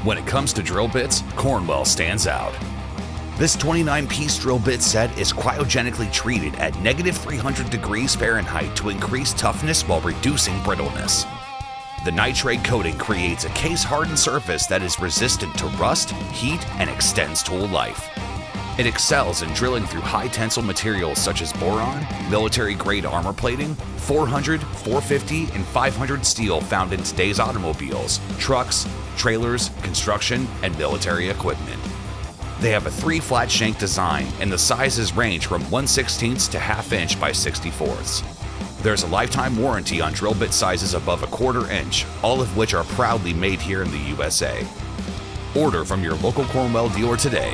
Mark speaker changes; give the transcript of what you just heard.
Speaker 1: When it comes to drill bits, Cornwell stands out. This 29-piece drill bit set is cryogenically treated at -300 degrees Fahrenheit to increase toughness while reducing brittleness. The Nitride coating creates a case-hardened surface that is resistant to rust, heat, and extends tool life. It excels in drilling through high-tensile materials such as boron, military-grade armor plating, 400, 450, and 500 steel found in today's automobiles, trucks, trailers, construction, and military equipment. They have a 3-flat shank design, and the sizes range from 1/16 to 1/2 inch by 64ths. There's a lifetime warranty on drill bit sizes above 1/4 inch, all of which are proudly made here in the USA. Order from your local Cornwell dealer today.